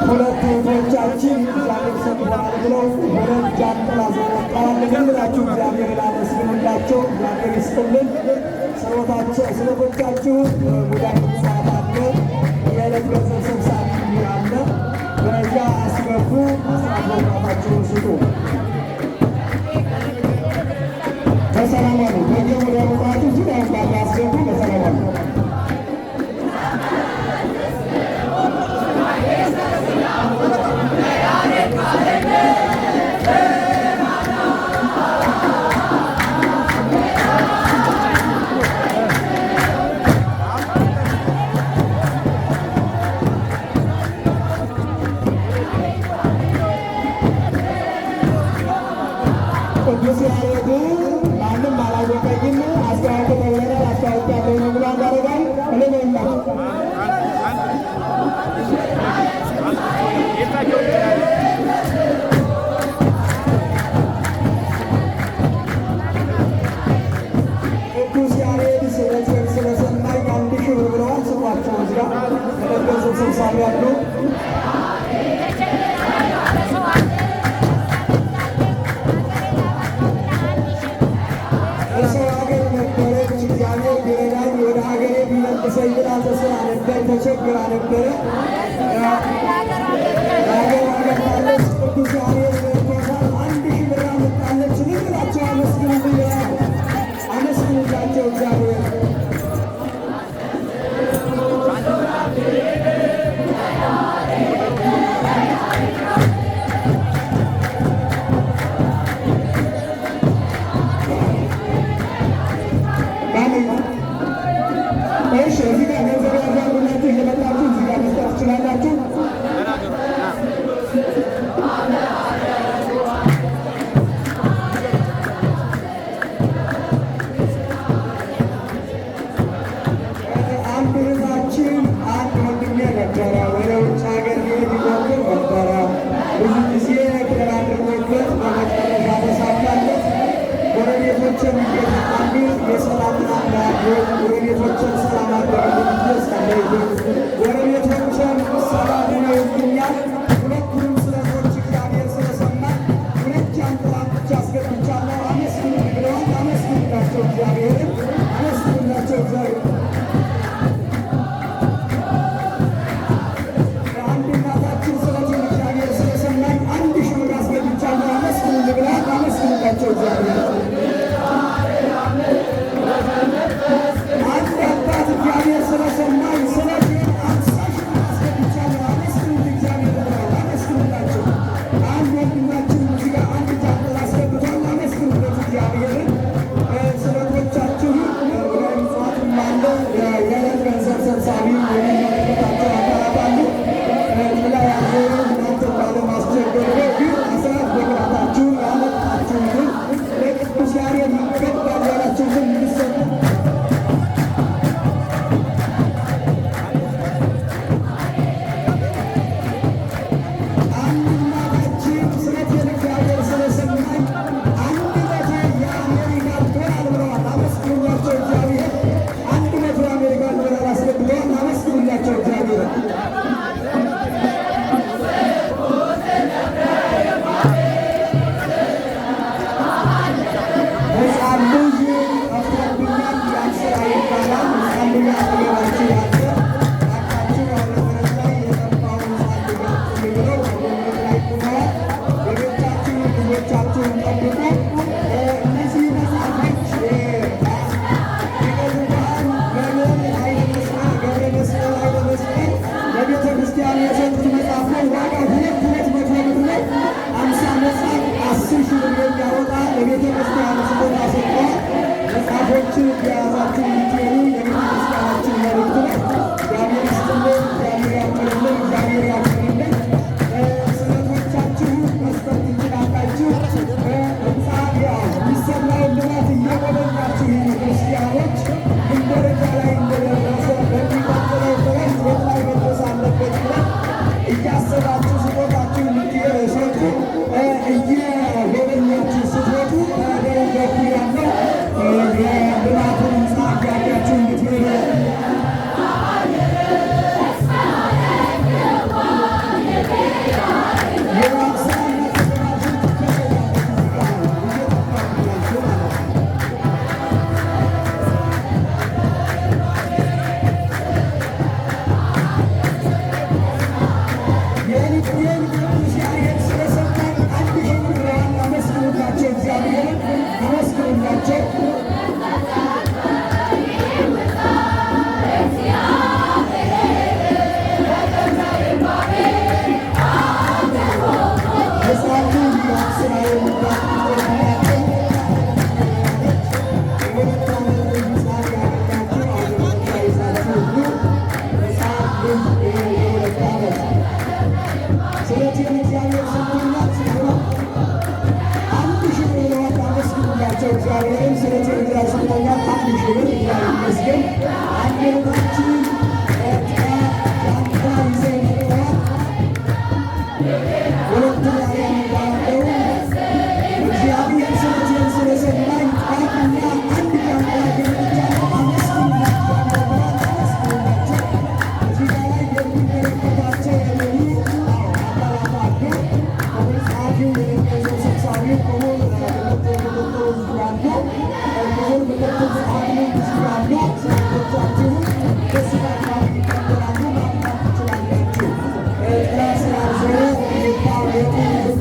ሁለት እህቶቻችን እግዚአብሔር ሰጥቶናል ብለው ሁለት ጃንጥላ ዘወጣዋል። ልንላችሁ እግዚአብሔር ላመስግንላቸው። እግዚአብሔር ይስጥልን። ስለቶቻችሁ ሙዳይ ሰዓት አለ፣ የዕለት ገንዘብ ሰብሳቢ አለ። በዚያ አስገቡ። አስራት በኩራታችሁን ስጡ። በሰላም ዋሉ። በየሙዳይ መጽዋዕቱ ዙሪያ ባለ አስገቡ። በሰላም ዋሉ። ቅዱስ ያሬድ ማንም አላወቀኝም አስተዋውቅ ተብለናል። አስተዋውቅ ያለው ነው ብሎ አዳረጋል። እኔ ቅዱስ ያሬድ ስለሰማኝ 1000 ብር ብለዋል። ስሟቸው እዚያ ገንዘብ ሰብሳቢ ያሉ ሰይዳ ተስራ ነበር ተቸግራ ነበረ። አገርታለች። ቅዱስ ያሬድ በርኮታል 1000 ብር አመጣለች። ልንላቸው አመስግኑላቸው እግዚአብሔር እዚህ ጋር ገንዘብ ያዛሉላችሁ እየመጣችሁ እዚህ ጋር መስጠት ትችላላችሁ። አንድ እህታችን አንድ ወንድሜ ነበረ ወደ ውጭ ሀገር ሊሄድ ይሞክር ነበረ። ብዙ ጊዜ ክር አድርጎበት በመጨረሻ ተሳካለት። ጎረቤቶችን አንዱ የሰላምና ጎረቤቶችን ሰላም አደረጉ ጸለይኩ። ጎረቤቶችን ሰላም ነው ይሉኛል። ሁለቱንም ስለቶች እግዚአብሔር ስለሰማኝ ሁለት ጃንጥላ ብቻ አስገብቻለሁ። አመስግኑ ብለዋል። አመስግኑላቸው እግዚአብሔርን አመስግኑላቸው እግዚአብሔር አንድ እናታችን ስለዚህ እግዚአብሔር ስለሰማኝ 1000 ብር አስገብቻለሁ። አመስግኑ ብለዋል። አመስግኑላቸው እግዚአብሔር እግዚአብሔር ስለሰማኝ ስለዚህ 50 ሺህ አስገብቻለሁ። አመስግኑት እግዚአብሔር አመስግኑላቸው። አንድ ወንድማችን እዚህ ጋር አንድ ጃንጥላ አስገብቷል። አመስግኑለት እግዚአብሔርን። ስለቶቻችሁን ወደ ምጽዋትም አለ የዕለት ገንዘብ ሰብሳቢ የሚመለከታቸው አካላት አሉ። ጥላ ያዞሩ እናንተ ባለማስቸገር ነው። ግን አስራት በኩራታችሁን ያመጣችሁትን ለቅዱስ ያሬድ ይገባል ያላችሁትን እንድትሰጡ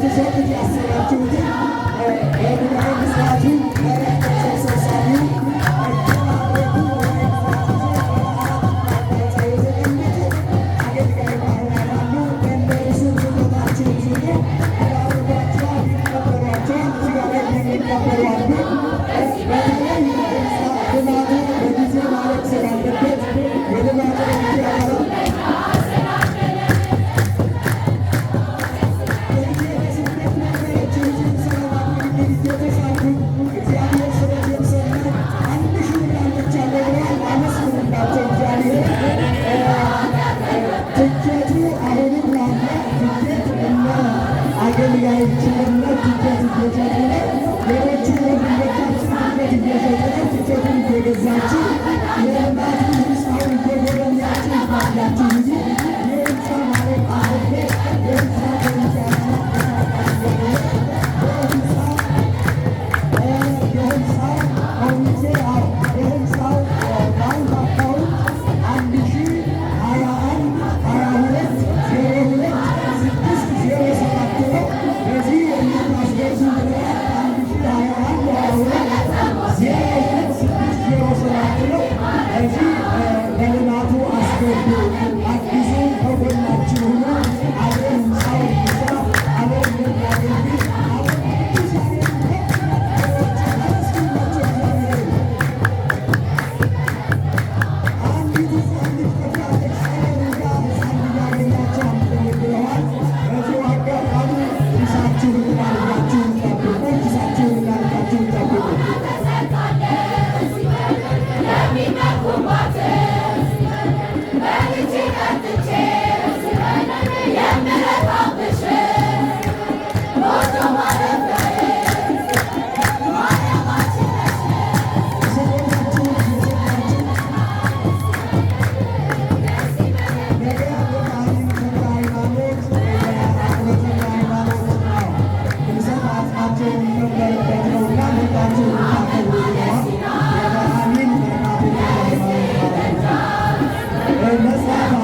ልትሰጡት ያሰባችሁትን በጉባኤ ምስራቱ ሰብሳቢው Let's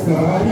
Oh,